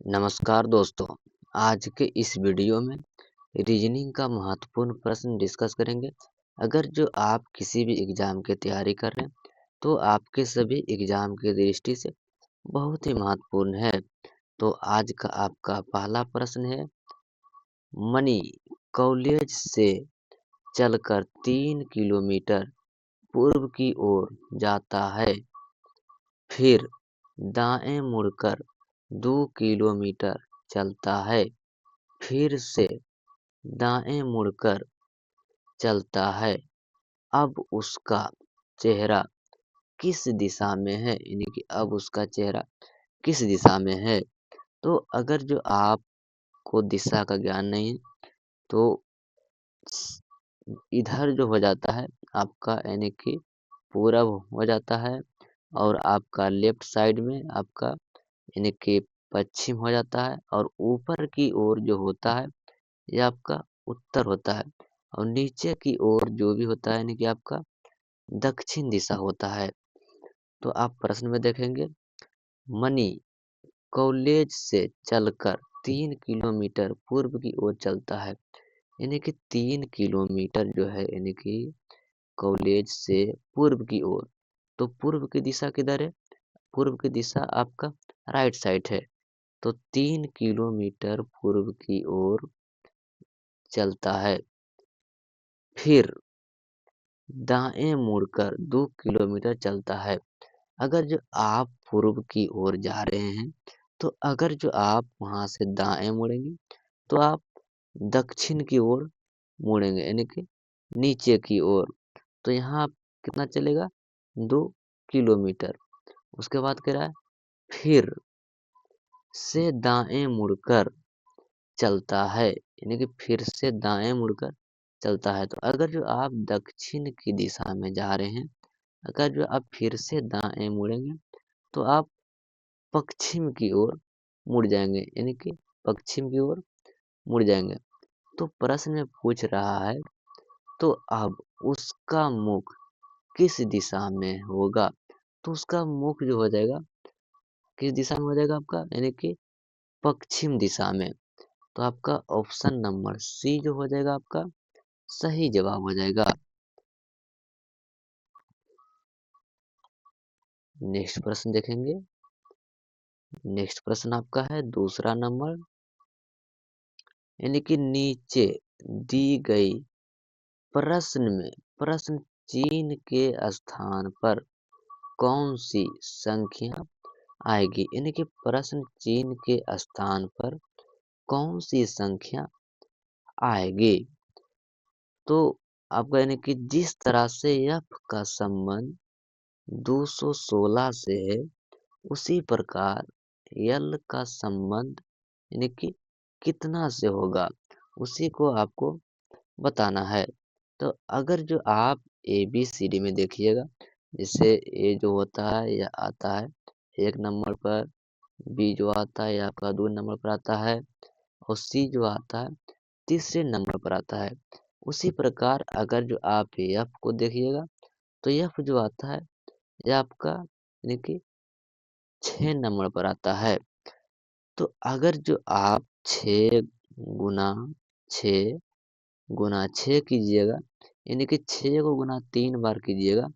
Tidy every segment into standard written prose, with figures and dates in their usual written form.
नमस्कार दोस्तों, आज के इस वीडियो में रीजनिंग का महत्वपूर्ण प्रश्न डिस्कस करेंगे। अगर जो आप किसी भी एग्जाम की तैयारी कर रहे हैं, तो आपके सभी एग्जाम की दृष्टि से बहुत ही महत्वपूर्ण है। तो आज का आपका पहला प्रश्न है, मनी कॉलेज से चलकर 3 किलोमीटर पूर्व की ओर जाता है, फिर दाएं मुड़कर 2 किलोमीटर चलता है, फिर से दाएं मुड़कर चलता है। अब उसका चेहरा किस दिशा में है? यानी कि अब उसका चेहरा किस दिशा में है? तो अगर जो आपको दिशा का ज्ञान नहीं है, तो इधर जो हो जाता है आपका, यानी कि पूरब हो जाता है, और आपका लेफ्ट साइड में आपका यानी कि पश्चिम हो जाता है, और ऊपर की ओर जो होता है ये आपका उत्तर होता है, और नीचे की ओर जो भी होता है यानी कि आपका दक्षिण दिशा होता है। तो आप प्रश्न में देखेंगे, मनी कॉलेज से चलकर 3 किलोमीटर पूर्व की ओर चलता है, यानी कि 3 किलोमीटर जो है यानी कि कॉलेज से पूर्व की ओर। तो पूर्व की दिशा किधर है? पूर्व की दिशा आपका राइट साइड है। तो 3 किलोमीटर पूर्व की ओर चलता है, फिर दाएं मुड़कर 2 किलोमीटर चलता है। अगर जो आप पूर्व की ओर जा रहे हैं, तो अगर जो आप वहां से दाएं मुड़ेंगे, तो आप दक्षिण की ओर मुड़ेंगे, यानी कि नीचे की ओर। तो यहाँ आप कितना चलेगा? 2 किलोमीटर। उसके बाद कह रहा है, फिर से दाएं मुड़कर चलता है, यानी कि फिर से दाएं मुड़कर चलता है। तो अगर जो आप दक्षिण की दिशा में जा रहे हैं, अगर जो आप फिर से दाएं मुड़ेंगे, तो आप पश्चिम की ओर मुड़ जाएंगे, यानी कि पश्चिम की ओर मुड़ जाएंगे। तो प्रश्न में पूछ रहा है, तो अब उसका मुख किस दिशा में होगा? तो उसका मुख जो हो जाएगा, किस दिशा में हो जाएगा आपका? यानी कि पश्चिम दिशा में। तो आपका ऑप्शन नंबर सी जो हो जाएगा आपका सही जवाब हो जाएगा। नेक्स्ट प्रश्न देखेंगे। नेक्स्ट प्रश्न आपका है दूसरा नंबर, यानी कि नीचे दी गई प्रश्न में प्रश्न चिन्ह के स्थान पर कौन सी संख्या आएगी? यानी कि प्रश्न चिन्ह के स्थान पर कौन सी संख्या आएगी? तो आपका यानी कि जिस तरह से f का संबंध 216 से है, उसी प्रकार L का संबंध यानी कि कितना से होगा, उसी को आपको बताना है। तो अगर जो आप ABCD में देखिएगा, जैसे A जो होता है यह आता है 1 नंबर पर, B जो आता है यह आपका 2 नंबर पर आता है, और C जो आता है तीसरे नंबर पर आता है। उसी प्रकार अगर जो आप F को देखिएगा, तो F जो आता है यह आपका यानी कि 6 नंबर पर आता है। तो अगर जो आप 6 गुना 6 कीजिएगा, यानी कि 6 को गुना 3 बार कीजिएगा,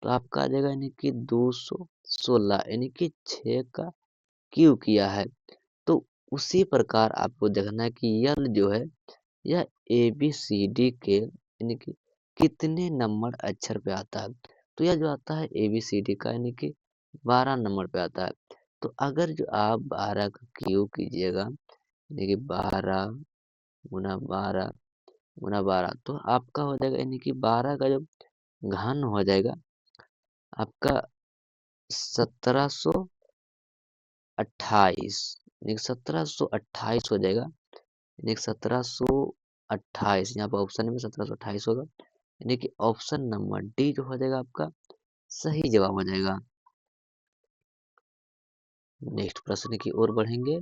तो आपका आ जाएगा यानी कि 216, यानी कि 6 का क्यूब किया है। तो उसी प्रकार आपको देखना है कि यल जो है यह ABCD के यानी कि कितने नंबर अक्षर पे आता है। तो यह जो आता है ABCD का यानी कि 12 नंबर पे आता है। तो अगर जो आप 12 का क्यूब कीजिएगा, देखिए 12 गुना 12 तो आपका हो जाएगा यानी कि 12 का जब घन हो जाएगा आपका 1728, यानी 1728 हो जाएगा, यानी 1728। यहाँ पर ऑप्शन में 1728 होगा, यानी कि ऑप्शन नंबर डी जो हो जाएगा आपका सही जवाब हो जाएगा। नेक्स्ट प्रश्न की ओर बढ़ेंगे।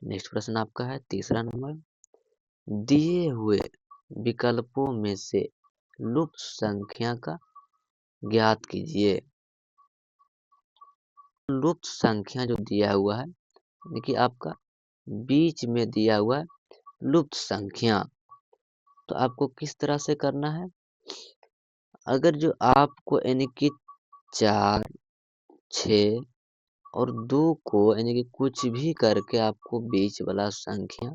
नेक्स्ट प्रश्न आपका है तीसरा नंबर, दिए हुए विकल्पों में से लुप्त संख्या का ज्ञात कीजिए। लुप्त संख्या जो दिया हुआ है देखिए आपका बीच में दिया हुआ है लुप्त संख्या। तो आपको किस तरह से करना है? अगर जो आपको यानी कि 4, 6 और 2 को यानी कि कुछ भी करके आपको बीच वाला संख्या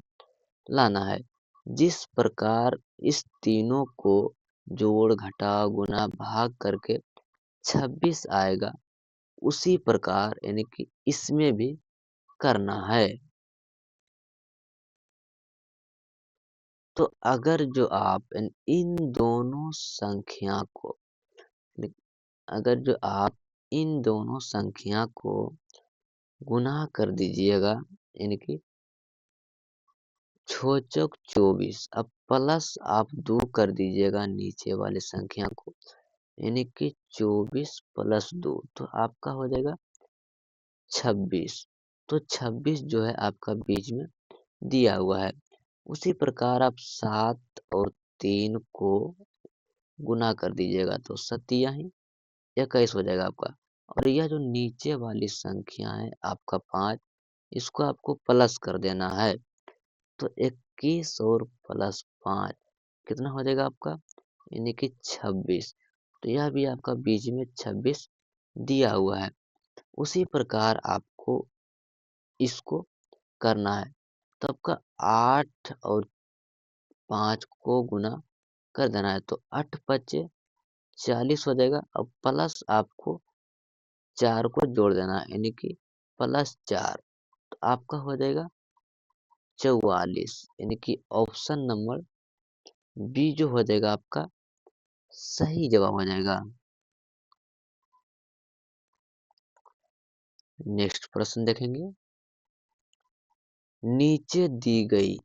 लाना है। जिस प्रकार इस तीनों को जोड़, घटा, गुणा, भाग करके 26 आएगा, उसी प्रकार यानी कि इसमें भी करना है। तो अगर जो आप इन दोनों संख्या को नि- अगर जो आप इन दोनों संख्या को गुना कर दीजिएगा, यानी कि छो चौक 24, अब प्लस आप 2 कर दीजिएगा नीचे वाली संख्या को, यानी कि 24 प्लस 2 तो आपका हो जाएगा 26। तो 26 जो है आपका बीच में दिया हुआ है। उसी प्रकार आप 7 और 3 को गुना कर दीजिएगा तो सत्याही 21 हो जाएगा आपका। और यह जो नीचे वाली संख्या है आपका 5, इसको आपको प्लस कर देना है। तो 21 और प्लस 5 कितना हो जाएगा आपका? यानी कि 26। तो यह भी आपका बीच में 26 दिया हुआ है। उसी प्रकार आपको इसको करना है। तो आपका 8 और 5 को गुना कर देना है। तो 8 पचे 40 हो जाएगा। अब प्लस आपको 4 को जोड़ देना है, यानी कि प्लस 4। तो आपका हो जाएगा 44, यानी कि ऑप्शन नंबर बी जो हो जाएगा आपका सही जवाब हो जाएगा। नेक्स्ट प्रश्न देखेंगे। नीचे दी गई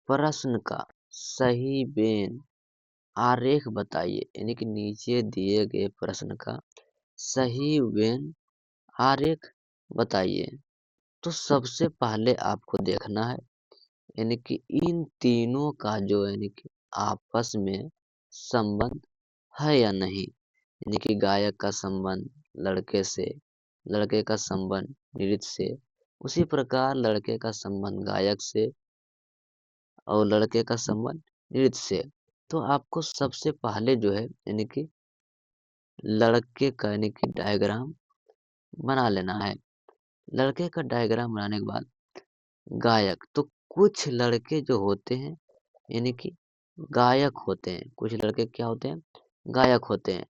प्रश्न का सही वेन आरेख बताइए, यानी कि नीचे दिए गए प्रश्न का सही वेन आरेख बताइए। तो सबसे पहले आपको देखना है यानी कि इन तीनों का जो यानी कि आपस में संबंध है या नहीं। यानी कि गायक का संबंध लड़के से, लड़के का संबंध नृत्य से, उसी प्रकार लड़के का संबंध गायक से और लड़के का संबंध नृत्य से। तो आपको सबसे पहले जो है यानी कि लड़के का यानी कि डायग्राम बना लेना है। लड़के का डायग्राम बनाने के बाद गायक, तो कुछ लड़के जो होते हैं यानी कि गायक होते हैं, कुछ लड़के क्या होते हैं? गायक होते हैं।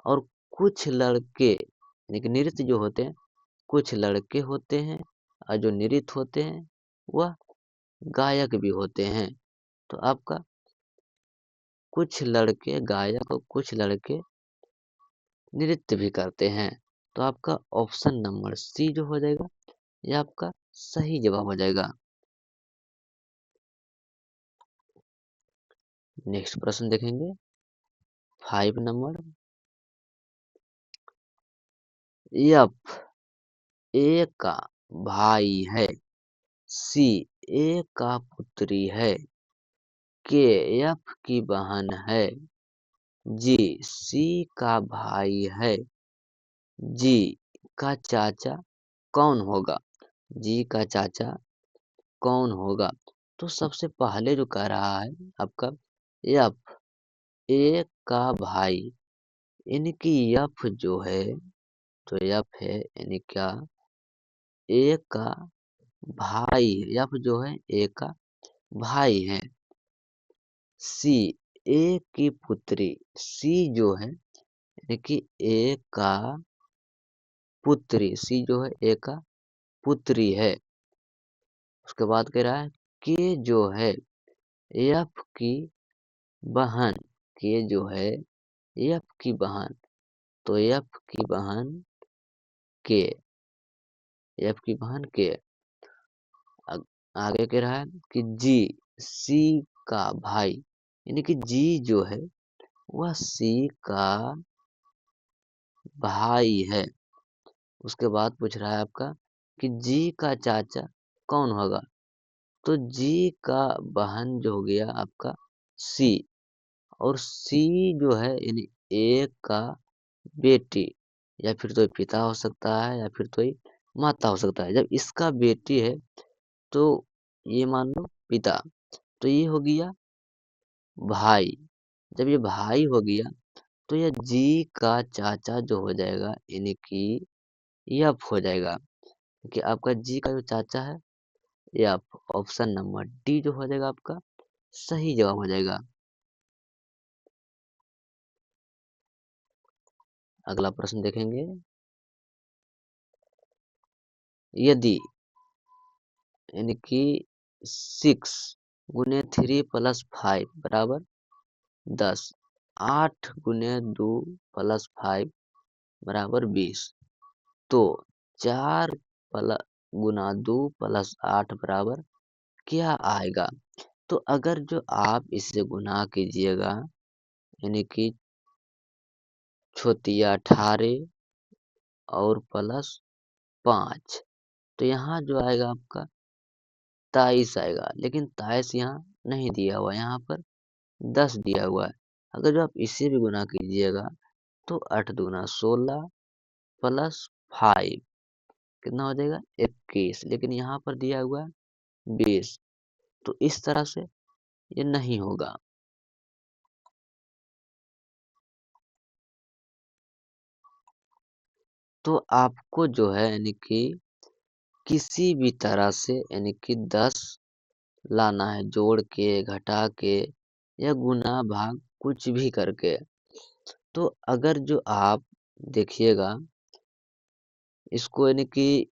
और कुछ लड़के यानी कि नृत्य जो होते हैं, कुछ लड़के होते हैं और जो नृत्य होते हैं वह गायक भी होते हैं। तो आपका कुछ लड़के गायक और कुछ लड़के नृत्य भी करते हैं। तो आपका ऑप्शन नंबर सी जो हो जाएगा, ये आपका सही जवाब हो जाएगा। नेक्स्ट प्रश्न देखेंगे 5 नंबर। एफ ए का भाई है, सी ए का पुत्री है, के एफ की बहन है, जी सी का भाई है, जी का चाचा कौन होगा? जी का चाचा कौन होगा? तो सबसे पहले जो कह रहा है आपका एफ ए का भाई, यानी कि एफ जो है, तो एफ है यानी क्या? ए का भाई, एफ जो है ए का भाई है। सी ए की पुत्री, सी जो है यानी कि ए का पुत्री, सी जो है ए का पुत्री है। उसके बाद कह रहा है के जो है एफ की बहन, के जो है एफ की बहन, तो एफ की बहन के, एफ की बहन के आगे कह रहा है कि जी सी का भाई, यानी कि जी जो है वह सी का भाई है। उसके बाद पूछ रहा है आपका कि जी का चाचा कौन होगा? तो जी का बहन जो हो गया आपका सी, और सी जो है यानी ए का बेटी, या फिर तो पिता हो सकता है या फिर तो माता हो सकता है। जब इसका बेटी है तो ये मान लो पिता, तो ये हो गया भाई। जब ये भाई हो गया तो ये जी का चाचा जो हो जाएगा यानी कि एफ हो जाएगा, कि आपका जी का जो चाचा है एफ। ऑप्शन नंबर डी जो हो जाएगा आपका सही जवाब हो जाएगा। अगला प्रश्न देखेंगे। यदि यानी कि 6 गुने 3 प्लस 5 बराबर 10, 8 गुने 2 प्लस 5 बराबर 20, तो 4 गुना 2 प्लस 8 बराबर क्या आएगा? तो अगर जो आप इससे गुना कीजिएगा यानी कि छोटिया 18 और प्लस 5, तो यहाँ जो आएगा आपका 23 आएगा, लेकिन 23 यहाँ नहीं दिया हुआ, यहाँ पर 10 दिया हुआ है। अगर जो आप इससे भी गुना कीजिएगा तो 8 दूना 16 प्लस 5 कितना हो जाएगा 21, लेकिन यहाँ पर दिया हुआ है 20, तो इस तरह से ये नहीं होगा। तो आपको जो है यानी कि किसी भी तरह से यानी कि 10 लाना है, जोड़ के, घटा के या गुना भाग कुछ भी करके। तो अगर जो आप देखिएगा इसको यानी कि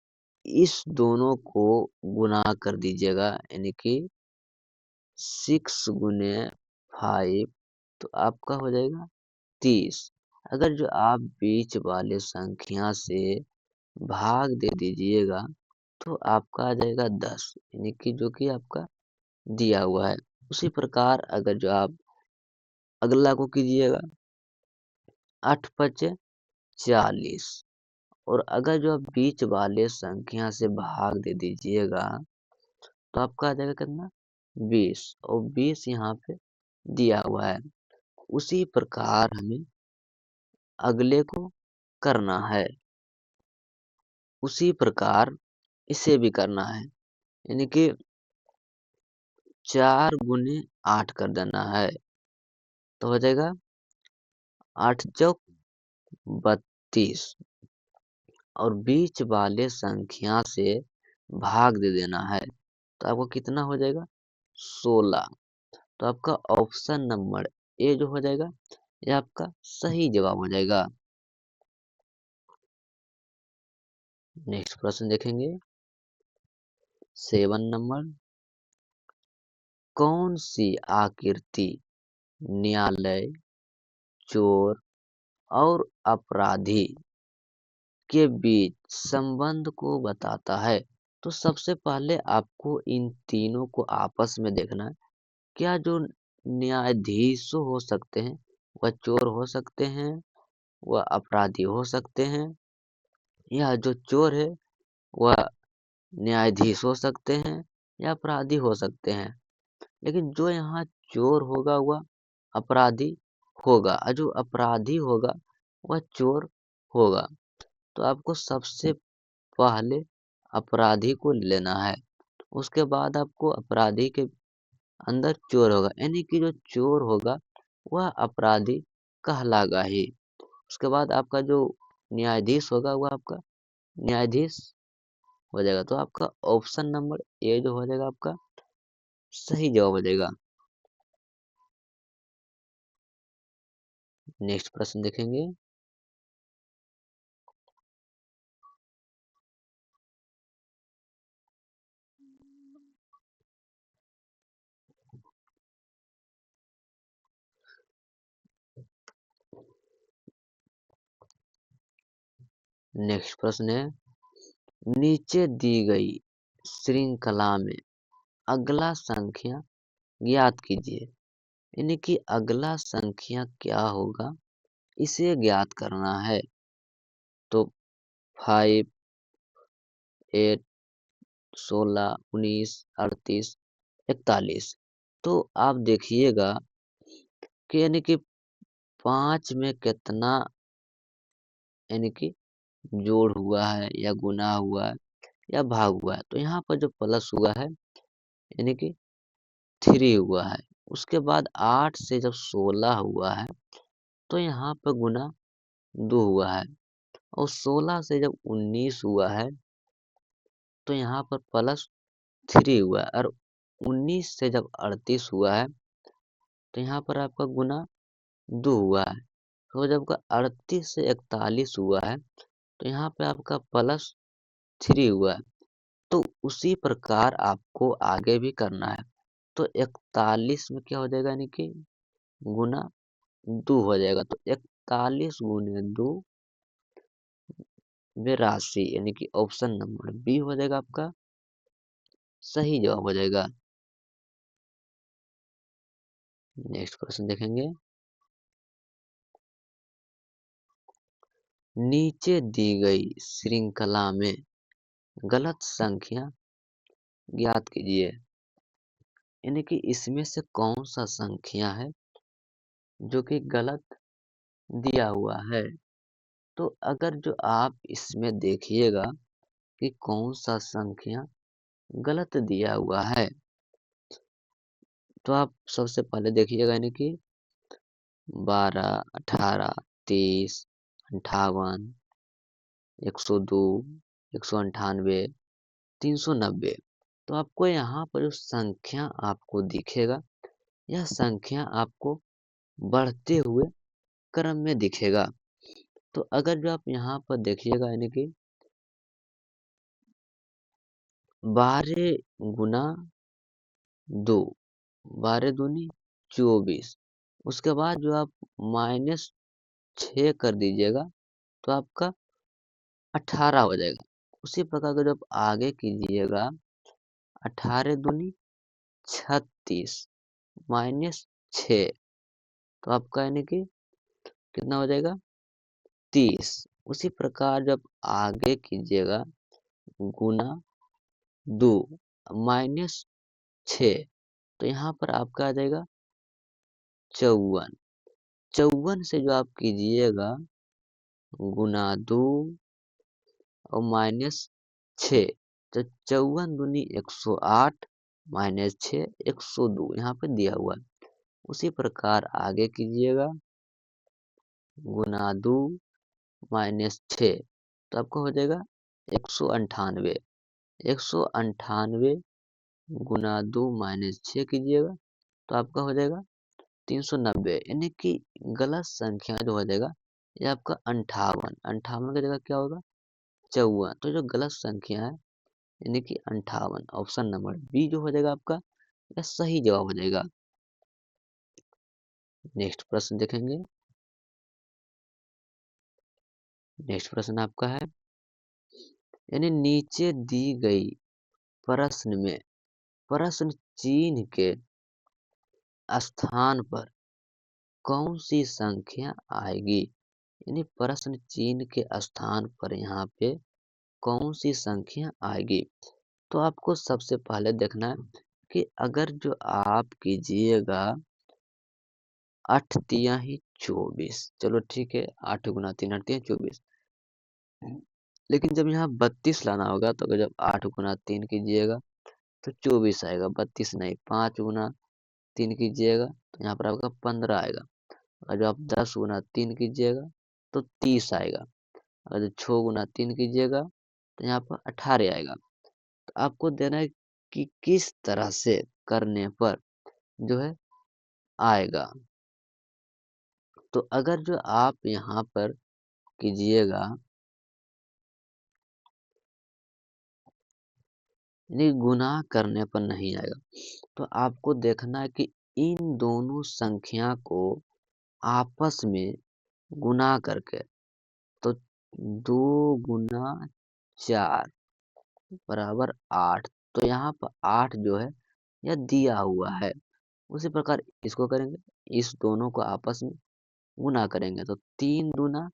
इस दोनों को गुना कर दीजिएगा यानी कि 6 गुने 5, तो आपका हो जाएगा 30। अगर जो आप बीच वाले संख्या से भाग दे दीजिएगा तो आपका आ जाएगा 10, यानी कि जो कि आपका दिया हुआ है। उसी प्रकार अगर जो आप अगला को कीजिएगा 8 पचे 40, और अगर जो आप बीच वाले संख्या से भाग दे दीजिएगा तो आपका आ जाएगा कितना 20, और 20 यहाँ पे दिया हुआ है। उसी प्रकार हमें अगले को करना है, उसी प्रकार इसे भी करना है, यानी कि 4 गुने 8 कर देना है, तो हो जाएगा 8 चौक 32, और बीच वाले संख्या से भाग दे देना है, तो आपको कितना हो जाएगा 16। तो आपका ऑप्शन नंबर ए जो हो जाएगा ये आपका सही जवाब हो जाएगा। नेक्स्ट प्रश्न देखेंगे 7 नंबर। कौन सी आकृति न्यायालय, चोर और अपराधी के बीच संबंध को बताता है? तो सबसे पहले आपको इन तीनों को आपस में देखना है। क्या जो न्यायाधीश हो सकते हैं वह चोर हो सकते हैं, वह अपराधी हो सकते हैं, या जो चोर है वह न्यायाधीश हो सकते हैं या अपराधी हो सकते हैं। लेकिन जो यहाँ चोर होगा वह अपराधी होगा, और जो अपराधी होगा वह चोर होगा। तो आपको सबसे पहले अपराधी को लेना है, उसके बाद आपको अपराधी के अंदर चोर होगा, यानी कि जो चोर होगा वह अपराधी कहलागा ही। उसके बाद आपका जो न्यायाधीश होगा वह आपका न्यायाधीश हो जाएगा। तो आपका ऑप्शन नंबर ए जो हो जाएगा आपका सही जवाब हो जाएगा। नेक्स्ट प्रश्न देखेंगे। नेक्स्ट प्रश्न है, नीचे दी गई श्रृंखला में अगला संख्या ज्ञात कीजिए। यानी कि अगला संख्या क्या होगा इसे ज्ञात करना है। तो 5, 8, 16, 19, 38, 41। तो आप देखिएगा कि यानी कि 5 में कितना यानी कि जोड़ हुआ है या गुना हुआ है या भाग हुआ है। तो यहाँ पर जो प्लस हुआ है यानी कि 3 हुआ है। उसके बाद 8 से जब 16 हुआ है तो यहाँ पर गुना 2 हुआ है और 16 से जब 19 हुआ है तो यहाँ पर प्लस 3 हुआ है और 19 से जब 38 हुआ है तो यहाँ पर आपका गुना 2 हुआ है। तो जब का 38 से 41 हुआ है तो यहाँ पे आपका प्लस 3 हुआ है। तो उसी प्रकार आपको आगे भी करना है। तो 41 में क्या हो जाएगा यानी कि गुना 2 हो जाएगा। तो 41 गुने 2 82 यानी कि ऑप्शन नंबर बी हो जाएगा आपका सही जवाब हो जाएगा। नेक्स्ट क्वेश्चन देखेंगे। नीचे दी गई श्रृंखला में गलत संख्या ज्ञात कीजिए। यानी कि इसमें से कौन सा संख्या है जो कि गलत दिया हुआ है। तो अगर जो आप इसमें देखिएगा कि कौन सा संख्या गलत दिया हुआ है तो आप सबसे पहले देखिएगा यानी कि 12, 18, 30, 58, 102, 198, 390। तो आपको यहाँ पर जो संख्या आपको दिखेगा यह संख्या आपको बढ़ते हुए क्रम में दिखेगा। तो अगर जो आप यहाँ पर देखिएगा यानी कि 12 गुना 2, 12 दूनी 24। उसके बाद जो आप माइनस 6 कर दीजिएगा तो आपका 18 हो जाएगा। उसी प्रकार का जब आगे कीजिएगा 18 दूनी 36 माइनस 6 तो आपका यानी कि कितना हो जाएगा 30। उसी प्रकार जब आगे कीजिएगा गुना 2 माइनस 6 तो यहाँ पर आपका आ जाएगा 54। 54 से जो आप कीजिएगा गुना 2 और माइनस 6 तो 54 दूनी 108 माइनस 6 102 यहाँ पे दिया हुआ है। उसी प्रकार आगे कीजिएगा गुना 2 माइनस 6 तो आपको हो जाएगा 198। 198 गुना 2 माइनस 6 कीजिएगा तो आपका हो जाएगा 390। यानी कि गलत संख्या जो हो जाएगा ये आपका 58। 58 की जगह क्या होगा 54। तो जो गलत संख्या है यानी कि 58 ऑप्शन नंबर बी जो हो जाएगा आपका यह सही जवाब हो जाएगा। नेक्स्ट प्रश्न देखेंगे। नेक्स्ट प्रश्न आपका है यानी नीचे दी गई प्रश्न में प्रश्न चिन्ह के स्थान पर कौन सी संख्या आएगी। यानी प्रश्न चिन्ह के स्थान पर यहाँ पे कौन सी संख्या आएगी। तो आपको सबसे पहले देखना है कि अगर जो आप कीजिएगा 8 तिया ही 24। चलो ठीक है 8 गुना 3 8 तिया 24। लेकिन जब यहाँ 32 लाना होगा तो अगर जब 8 गुना 3 कीजिएगा तो 24 आएगा। 32 नहीं 5 गुना 3 कीजिएगा तो यहाँ पर आपका 15 आएगा। और जब आप 10 गुना 3 कीजिएगा तो 30 आएगा। अगर 6 गुना 3 कीजिएगा तो यहाँ पर 18 आएगा। तो आपको देना है कि किस तरह से करने पर जो है आएगा। तो अगर जो आप यहाँ पर कीजिएगा यानी गुना करने पर नहीं आएगा। तो आपको देखना है कि इन दोनों संख्या को आपस में गुना करके तो 2 गुना 4 बराबर 8। तो यहाँ पर 8 जो है यह दिया हुआ है। उसी प्रकार इसको करेंगे इस दोनों को आपस में गुना करेंगे तो 3 दूना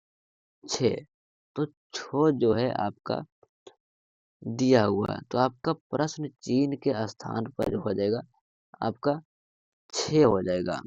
6 तो 6 जो है आपका दिया हुआ है। तो आपका प्रश्न चिन्ह के स्थान पर हो जाएगा आपका 6 हो जाएगा।